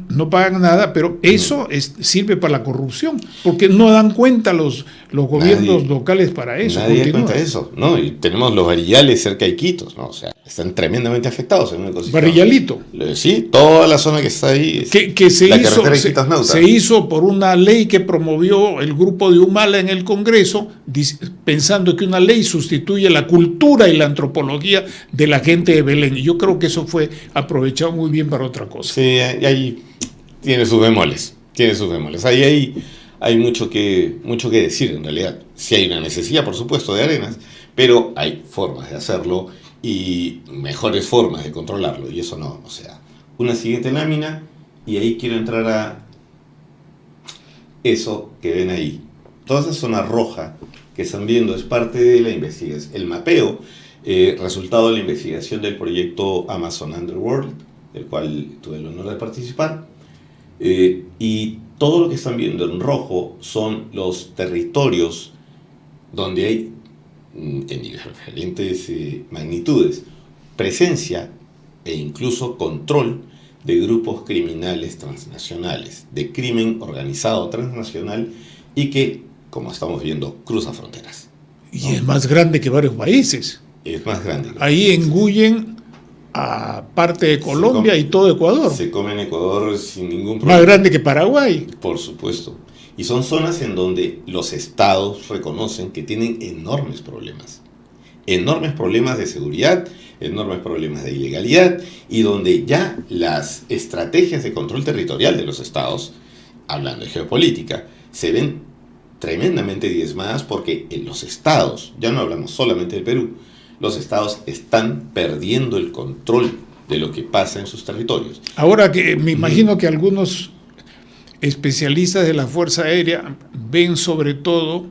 no pagan nada, pero eso sirve para la corrupción, porque no dan cuenta los gobiernos locales para eso. Nadie da cuenta de eso, ¿no? Y tenemos los varillales cerca de Iquitos, ¿no? O sea, están tremendamente afectados en un ecosistema. Varillalito. Sí, toda la zona que está ahí. Que se hizo por una ley que promovió el grupo de Humala en el Congreso, pensando que una ley sustituye la cultura y la antropología de la gente de Belén. Y yo creo que eso fue aprovechado muy bien para otra cosa. Sí, ahí tiene sus bemoles. Ahí hay mucho que decir en realidad. Sí hay una necesidad, por supuesto, de arenas, pero hay formas de hacerlo y mejores formas de controlarlo, y eso no, o sea, una siguiente lámina, y ahí quiero entrar a eso que ven ahí. Toda esa zona roja que están viendo es parte de la investigación, el mapeo, resultado de la investigación del proyecto Amazon Underworld, del cual tuve el honor de participar, y todo lo que están viendo en rojo son los territorios donde hay, en diferentes magnitudes, presencia e incluso control de grupos criminales transnacionales, de crimen organizado transnacional y que, como estamos viendo, cruza fronteras. Y es más grande que varios países. Es más grande. Ahí engullen a parte de Colombia y todo Ecuador. Se come en Ecuador sin ningún problema. Más grande que Paraguay. Por supuesto. Y son zonas en donde los estados reconocen que tienen enormes problemas. Enormes problemas de seguridad, enormes problemas de ilegalidad, y donde ya las estrategias de control territorial de los estados, hablando de geopolítica, se ven tremendamente diezmadas porque en los estados, ya no hablamos solamente del Perú, los estados están perdiendo el control de lo que pasa en sus territorios. Ahora que me imagino que algunos especialistas de la Fuerza Aérea ven sobre todo,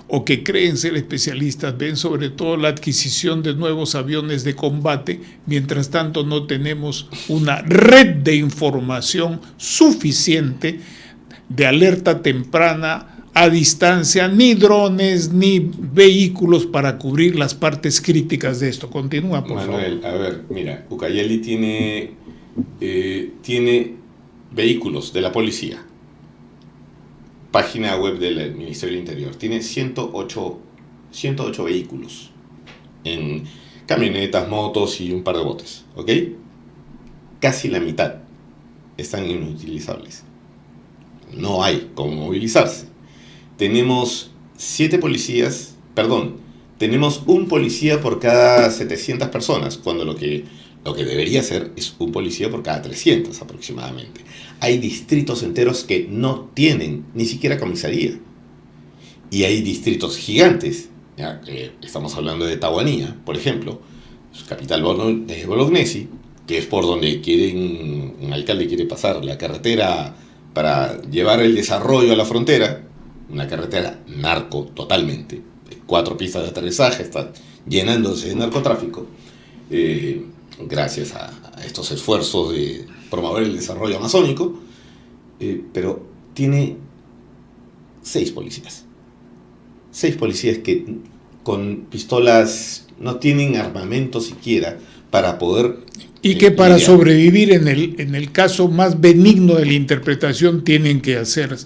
o que creen ser especialistas, ven sobre todo la adquisición de nuevos aviones de combate. Mientras tanto no tenemos una red de información suficiente de alerta temprana a distancia, ni drones, ni vehículos para cubrir las partes críticas de esto. Continúa, por Manuel, favor. a ver, mira, Ucayali tiene vehículos de la policía, página web del Ministerio del Interior, tiene 108 vehículos en camionetas, motos y un par de botes, ¿ok? Casi la mitad están inutilizables. No hay cómo movilizarse. Tenemos tenemos un policía por cada 700 personas, cuando lo que debería ser es un policía por cada 300 aproximadamente. Hay distritos enteros que no tienen ni siquiera comisaría. Y hay distritos gigantes, ¿ya? Estamos hablando de Tahuanía, por ejemplo, su capital Bolognesi, que es por donde un alcalde quiere pasar la carretera para llevar el desarrollo a la frontera, una carretera narco totalmente, 4 pistas de aterrizaje, está llenándose de narcotráfico, gracias a estos esfuerzos de promover el desarrollo amazónico, pero tiene 6 policías. 6 policías que con pistolas no tienen armamento siquiera para poder... Y que para sobrevivir en el caso más benigno de la interpretación tienen que hacer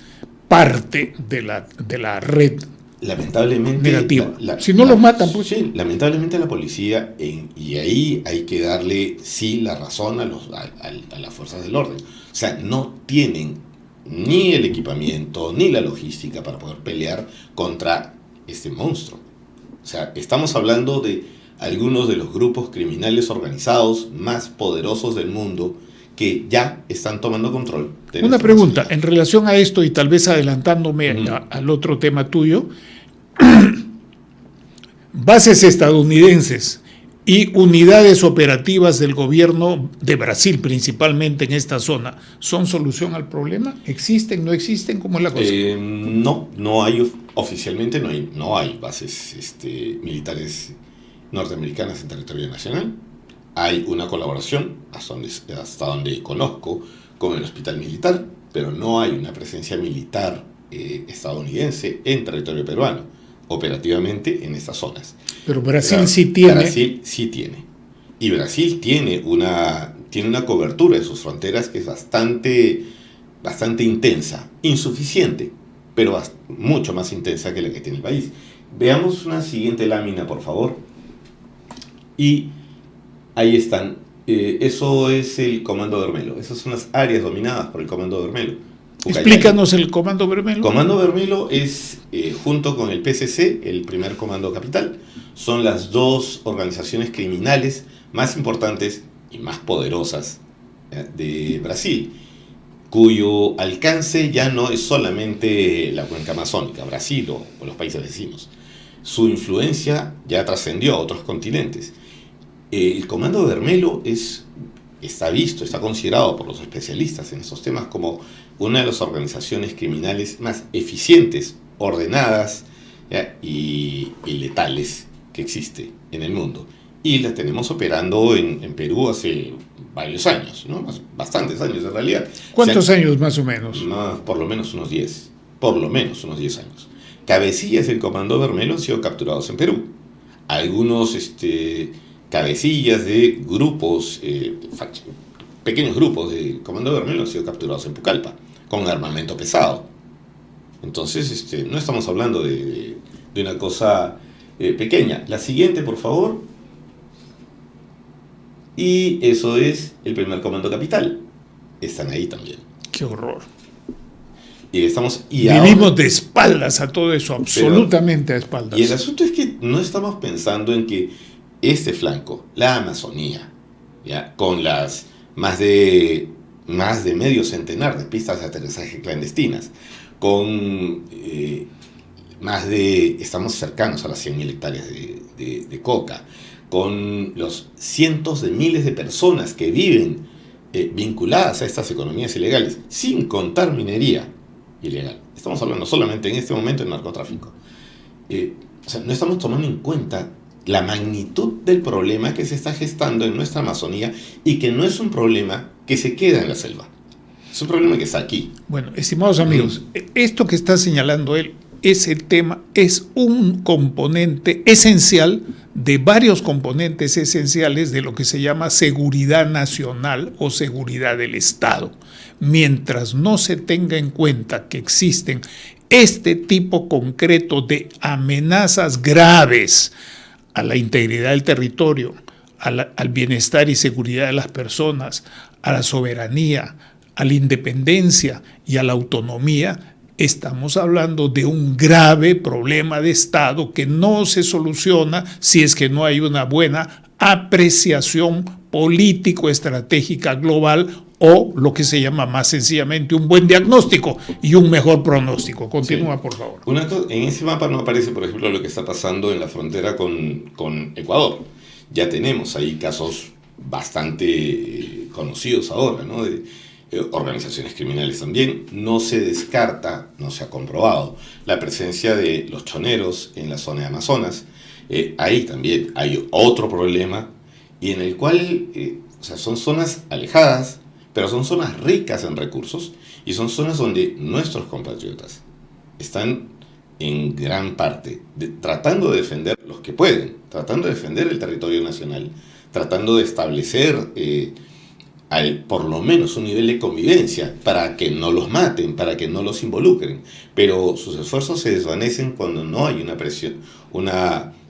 parte de la red lamentablemente negativa. Si no los matan, pues... Sí, lamentablemente la policía, y ahí hay que darle sí la razón a las fuerzas del orden. O sea, no tienen ni el equipamiento ni la logística para poder pelear contra este monstruo. O sea, estamos hablando de algunos de los grupos criminales organizados más poderosos del mundo que ya están tomando control. Una pregunta en relación a esto, y tal vez adelantándome al otro tema tuyo. Bases estadounidenses y unidades operativas del gobierno de Brasil, principalmente en esta zona, ¿son solución al problema? ¿Existen, no existen? ¿Cómo es la cosa? No hay, oficialmente no hay bases militares norteamericanas en territorio nacional. Hay una colaboración, hasta donde conozco, con el hospital militar, pero no hay una presencia militar estadounidense en territorio peruano, operativamente en estas zonas. Pero Brasil sí tiene. Brasil sí tiene. Y Brasil tiene una cobertura de sus fronteras que es bastante intensa, insuficiente, pero mucho más intensa que la que tiene el país. Veamos una siguiente lámina, por favor. Y ahí están. Eso es el Comando Bermelo. Esas son las áreas dominadas por el Comando Bermelo. Explícanos el Comando Bermelo. Comando Bermelo es, junto con el PCC, el primer Comando Capital, son las 2 organizaciones criminales más importantes y más poderosas de Brasil, cuyo alcance ya no es solamente la cuenca amazónica, Brasil o los países vecinos. Su influencia ya trascendió a otros continentes. El Comando Bermelo está considerado por los especialistas en estos temas como una de las organizaciones criminales más eficientes, ordenadas, ¿ya? y letales que existe en el mundo. Y la tenemos operando en Perú hace varios años, ¿no? Bastantes años en realidad. ¿Cuántos años más o menos? Por lo menos unos 10. Por lo menos unos 10 años. Cabecillas del Comando Bermelo han sido capturados en Perú. Algunos cabecillas de grupos, pequeños grupos del Comando Bermelo han sido capturados en Pucallpa, con armamento pesado. Entonces, no estamos hablando de una cosa pequeña. La siguiente, por favor. y eso es el primer comando capital. Están ahí también. Qué horror. Vivimos ahora, de espaldas a todo eso, absolutamente a espaldas. Y el asunto es que no estamos pensando en que este flanco, la Amazonía, ¿ya?, con las más de medio centenar de pistas de aterrizaje clandestinas, con estamos cercanos a las 100.000 hectáreas de coca, con los cientos de miles de personas que viven vinculadas a estas economías ilegales, sin contar minería ilegal. Estamos hablando solamente en este momento de narcotráfico. No estamos tomando en cuenta la magnitud del problema que se está gestando en nuestra Amazonía, y que no es un problema que se queda en la selva. Es un problema que está aquí. Bueno, estimados amigos, esto que está señalando él, ese tema es un componente esencial de varios componentes esenciales de lo que se llama seguridad nacional o seguridad del Estado. Mientras no se tenga en cuenta que existen este tipo concreto de amenazas graves a la integridad del territorio, al bienestar y seguridad de las personas, a la soberanía, a la independencia y a la autonomía, estamos hablando de un grave problema de Estado que no se soluciona si es que no hay una buena apreciación político-estratégica global, o lo que se llama más sencillamente un buen diagnóstico y un mejor pronóstico. Continúa, sí, por favor. En ese mapa no aparece, por ejemplo, lo que está pasando en la frontera con Ecuador. Ya tenemos ahí casos bastante conocidos ahora, ¿no?, de organizaciones criminales también. No se descarta, no se ha comprobado la presencia de los choneros en la zona de Amazonas. Ahí también hay otro problema, y en el cual son zonas alejadas, pero son zonas ricas en recursos, y son zonas donde nuestros compatriotas están en gran parte tratando de defender los que pueden, tratando de defender el territorio nacional, tratando de establecer por lo menos un nivel de convivencia para que no los maten, para que no los involucren. Pero sus esfuerzos se desvanecen cuando no hay una presión,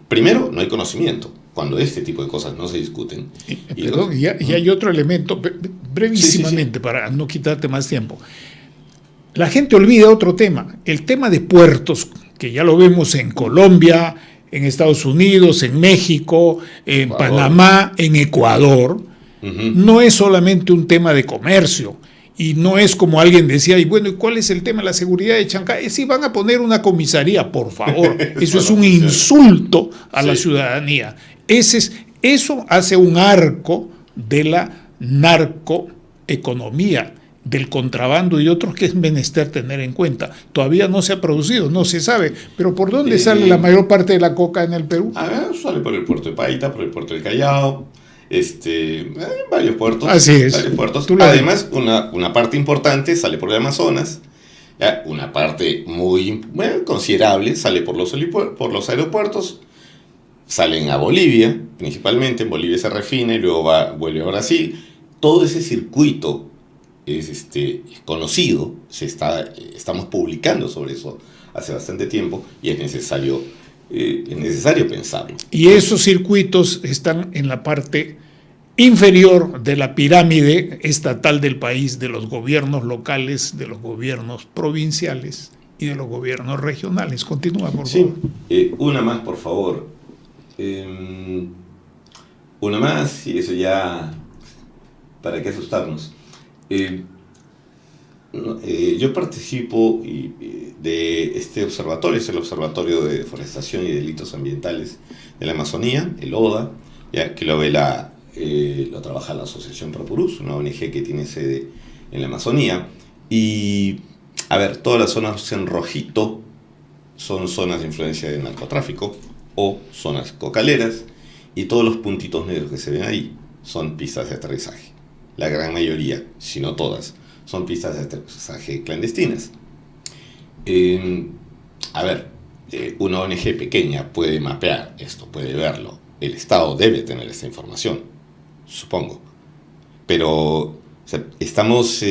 primero, no hay conocimiento, cuando este tipo de cosas no se discuten. Y hay otro elemento, brevísimamente, sí, para no quitarte más tiempo. La gente olvida otro tema, el tema de puertos, que ya lo vemos en Colombia, en Estados Unidos, en México, en Ecuador, Panamá, en Ecuador. No es solamente un tema de comercio, y no es como alguien decía, y bueno, ¿y cuál es el tema de la seguridad de Chancay? Si van a poner una comisaría, por favor, eso es un insulto a la ciudadanía. Eso hace un arco de la narcoeconomía, del contrabando y otros que es menester tener en cuenta. Todavía no se ha producido, no se sabe, pero ¿por dónde sale la mayor parte de la coca en el Perú? Sale por el puerto de Paita, por el puerto del Callao, varios puertos. Así es. Varios puertos. Además, una parte importante sale por el Amazonas, ¿ya? Una parte muy considerable sale por los aeropuertos, salen a Bolivia, principalmente. En Bolivia se refina y luego vuelve a Brasil. Todo ese circuito es conocido, estamos publicando sobre eso hace bastante tiempo, y es necesario pensarlo. Y esos circuitos están en la parte inferior de la pirámide estatal del país, de los gobiernos locales, de los gobiernos provinciales y de los gobiernos regionales. Continúa, por favor. Una más, por favor. Una más, y eso ya, ¿para qué asustarnos? Yo participo de este observatorio, es el Observatorio de Deforestación y Delitos Ambientales de la Amazonía, el ODA, ya que lo trabaja la Asociación Propurus, una ONG que tiene sede en la Amazonía. Y, todas las zonas en rojito son zonas de influencia del narcotráfico o zonas cocaleras, y todos los puntitos negros que se ven ahí son pistas de aterrizaje. La gran mayoría, si no todas, son pistas de aterrizaje clandestinas. Una ONG pequeña puede mapear esto, puede verlo. El Estado debe tener esta información, supongo. Pero estamos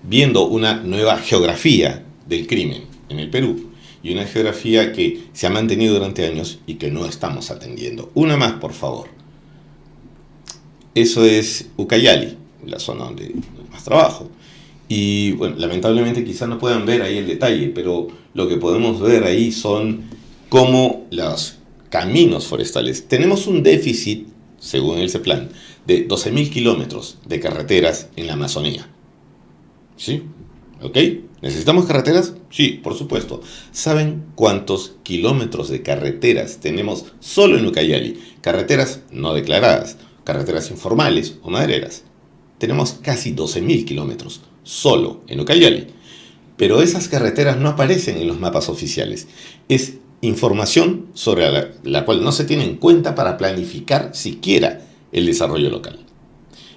viendo una nueva geografía del crimen en el Perú, y una geografía que se ha mantenido durante años y que no estamos atendiendo. Una más, por favor. Eso es Ucayali, la zona donde más trabajo. Y bueno, lamentablemente quizás no puedan ver ahí el detalle, pero lo que podemos ver ahí son cómo los caminos forestales. Tenemos un déficit, según el CEPLAN, de 12.000 kilómetros de carreteras en la Amazonía. ¿Sí? ¿Ok? ¿Necesitamos carreteras? Sí, por supuesto. ¿Saben cuántos kilómetros de carreteras tenemos solo en Ucayali? Carreteras no declaradas, carreteras informales o madereras. Tenemos casi 12.000 kilómetros solo en Ucayali. Pero esas carreteras no aparecen en los mapas oficiales. Es información sobre la cual no se tiene en cuenta para planificar siquiera el desarrollo local.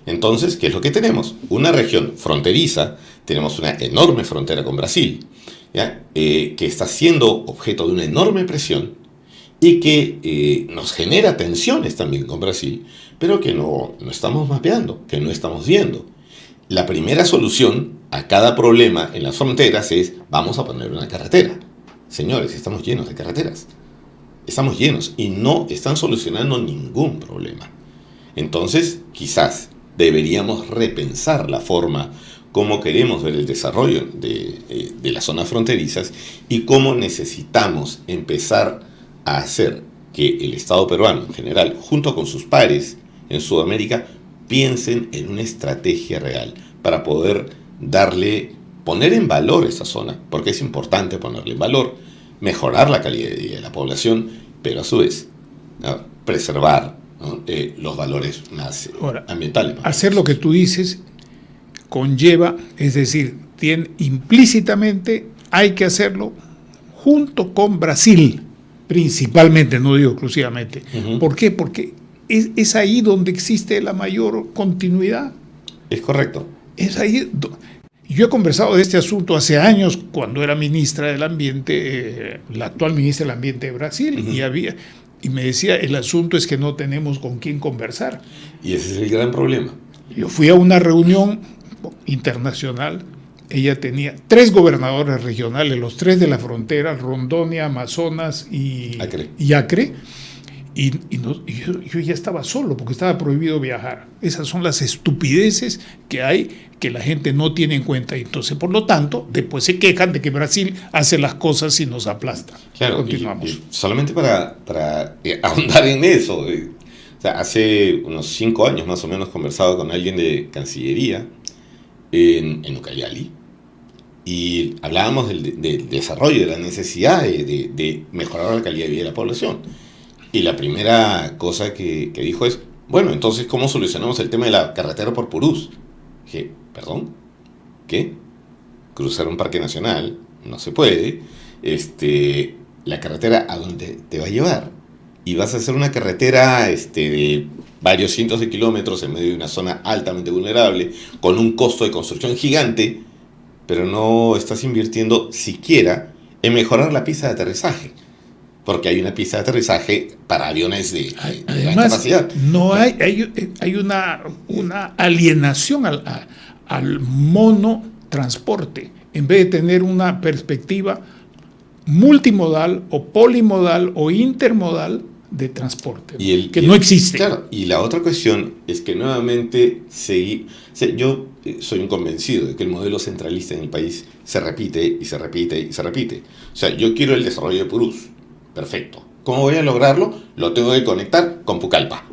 Entonces, ¿qué es lo que tenemos? Una región fronteriza, tenemos una enorme frontera con Brasil, ¿ya? Que está siendo objeto de una enorme presión y que nos genera tensiones también con Brasil, pero que no estamos mapeando, que no estamos viendo. La primera solución a cada problema en las fronteras es: vamos a poner una carretera. Señores, estamos llenos de carreteras. Estamos llenos y no están solucionando ningún problema. Entonces, quizás deberíamos repensar la forma como queremos ver el desarrollo de las zonas fronterizas y cómo necesitamos empezar a hacer que el Estado peruano en general, junto con sus pares en Sudamérica, piensen en una estrategia real para poder poner en valor esa zona, porque es importante ponerle en valor, mejorar la calidad de vida de la población, pero a su vez, ¿no?, preservar, ¿no?, los valores más ambientales. Hacer lo que tú dices conlleva, es decir, implícitamente hay que hacerlo junto con Brasil, principalmente, no digo exclusivamente. Uh-huh. ¿Por qué? Porque es ahí donde existe la mayor continuidad. Es correcto. Es ahí. Yo he conversado de este asunto hace años, cuando era ministra del Ambiente, la actual ministra del Ambiente de Brasil, uh-huh, y me decía, el asunto es que no tenemos con quién conversar. Y ese es el gran problema. Yo fui a una reunión internacional, ella tenía 3 gobernadores regionales, los 3 de la frontera, Rondônia, Amazonas y Acre, y yo ya estaba solo porque estaba prohibido viajar. Esas son las estupideces que hay, que la gente no tiene en cuenta. Entonces, por lo tanto, después se quejan de que Brasil hace las cosas y nos aplasta. Claro, continuamos. Y solamente para ahondar en eso, o sea, hace unos 5 años más o menos conversaba con alguien de Cancillería en Ucayali, y hablábamos del desarrollo, de la necesidad de mejorar la calidad de vida de la población. Y la primera cosa que dijo es: bueno, entonces, ¿cómo solucionamos el tema de la carretera por Purús? Dije, ¿perdón? ¿Qué? Cruzar un parque nacional no se puede. La carretera, ¿a dónde te va a llevar? Y vas a hacer una carretera de varios cientos de kilómetros en medio de una zona altamente vulnerable, con un costo de construcción gigante, pero no estás invirtiendo siquiera en mejorar la pista de aterrizaje, porque hay una pista de aterrizaje para aviones de gran capacidad. No hay una alienación al monotransporte, en vez de tener una perspectiva multimodal o polimodal o intermodal de transporte, que no existe. Claro, y la otra cuestión es que nuevamente yo soy un convencido de que el modelo centralista en el país se repite y se repite y se repite. O sea, yo quiero el desarrollo de Purús. Perfecto. ¿Cómo voy a lograrlo? Lo tengo que conectar con Pucallpa.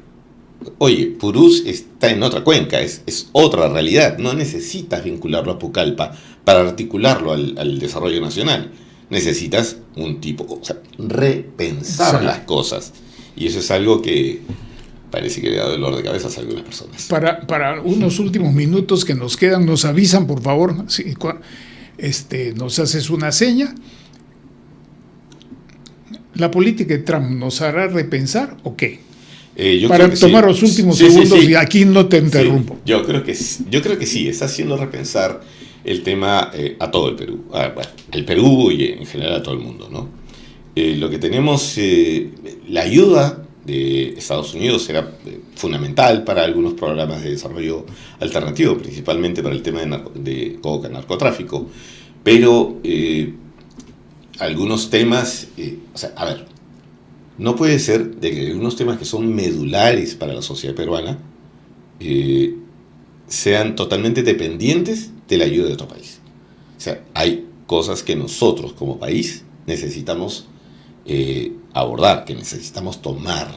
Oye, Purús está en otra cuenca, es otra realidad. No necesitas vincularlo a Pucallpa para articularlo al desarrollo nacional. Necesitas repensar las cosas. Y eso es algo que parece que le da dolor de cabeza a algunas personas. Para unos últimos minutos que nos quedan, nos avisan, por favor, si, nos haces una seña. ¿La política de Trump nos hará repensar o qué? Para tomar los últimos segundos, y aquí no te interrumpo. Sí, yo creo que sí, está haciendo repensar el tema a todo el Perú. El Perú y en general a todo el mundo, ¿no? Lo que tenemos, la ayuda de Estados Unidos era fundamental para algunos programas de desarrollo alternativo, principalmente para el tema de coca, narcotráfico, pero algunos temas, no puede ser de que algunos temas que son medulares para la sociedad peruana sean totalmente dependientes de la ayuda de otro país. O sea, hay cosas que nosotros como país necesitamos abordar, que necesitamos tomar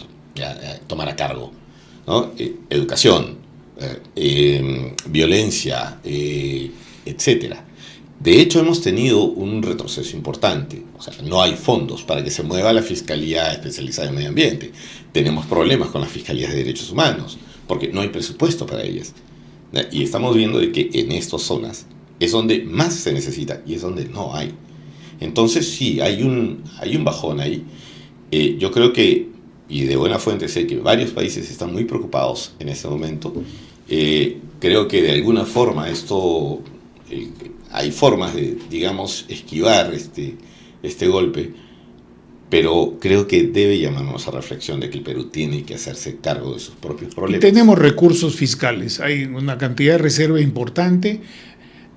a cargo, ¿no? Educación, violencia, etcétera. De hecho, hemos tenido un retroceso importante. O sea, no hay fondos para que se mueva la Fiscalía Especializada en Medio Ambiente. Tenemos problemas con las Fiscalías de Derechos Humanos, porque no hay presupuesto para ellas. Y estamos viendo de que en estas zonas es donde más se necesita y es donde no hay. Entonces, sí, hay un bajón ahí. Yo creo que, y de buena fuente sé que varios países están muy preocupados en este momento. Creo que de alguna forma esto... hay formas de, digamos, esquivar este golpe, pero creo que debe llamarnos a reflexión de que el Perú tiene que hacerse cargo de sus propios problemas. Y tenemos recursos fiscales, hay una cantidad de reserva importante,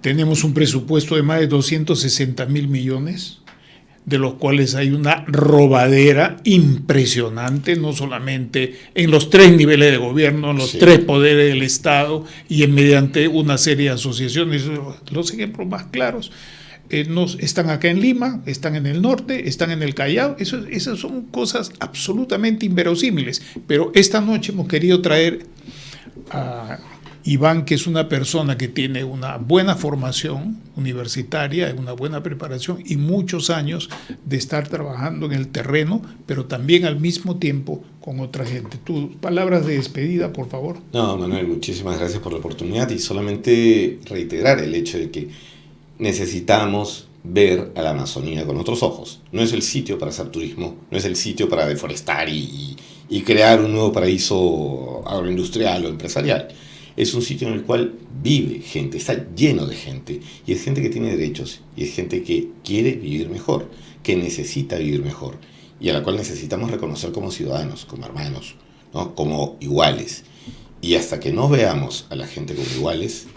tenemos un presupuesto de más de 260.000 millones, de los cuales hay una robadera impresionante, no solamente en los 3 niveles de gobierno, en los 3 poderes del Estado y mediante una serie de asociaciones. Los ejemplos más claros están acá en Lima, están en el norte, están en el Callao. Esas son cosas absolutamente inverosímiles. Pero esta noche hemos querido traer a Iván, que es una persona que tiene una buena formación universitaria, una buena preparación y muchos años de estar trabajando en el terreno, pero también al mismo tiempo con otra gente. Tus palabras de despedida, por favor. No, Manuel, muchísimas gracias por la oportunidad y solamente reiterar el hecho de que necesitamos ver a la Amazonía con otros ojos. No es el sitio para hacer turismo, no es el sitio para deforestar y crear un nuevo paraíso agroindustrial o empresarial. Es un sitio en el cual vive gente, está lleno de gente, y es gente que tiene derechos, y es gente que quiere vivir mejor, que necesita vivir mejor, y a la cual necesitamos reconocer como ciudadanos, como hermanos, ¿no? Como iguales. Y hasta que no veamos a la gente como iguales,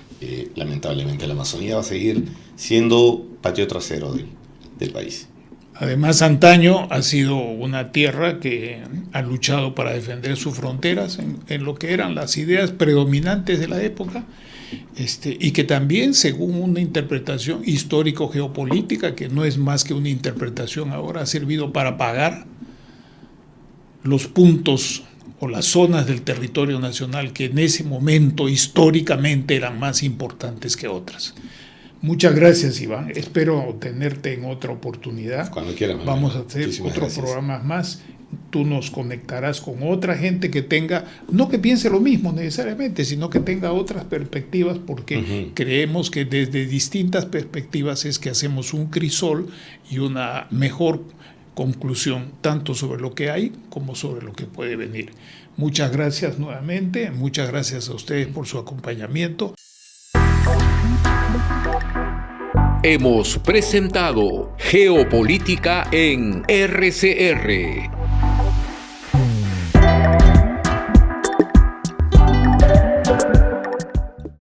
lamentablemente la Amazonía va a seguir siendo patio trasero del país. Además, antaño ha sido una tierra que ha luchado para defender sus fronteras en lo que eran las ideas predominantes de la época, y que también, según una interpretación histórico-geopolítica, que no es más que una interpretación ahora, ha servido para pagar los puntos o las zonas del territorio nacional que en ese momento históricamente eran más importantes que otras. Muchas gracias, Iván. Espero tenerte en otra oportunidad. Cuando quieras. Vamos a hacer otros programas más. Tú nos conectarás con otra gente que tenga, no que piense lo mismo necesariamente, sino que tenga otras perspectivas, porque creemos que desde distintas perspectivas es que hacemos un crisol y una mejor conclusión, tanto sobre lo que hay como sobre lo que puede venir. Muchas gracias nuevamente. Muchas gracias a ustedes por su acompañamiento. Hemos presentado Geopolítica en RCR.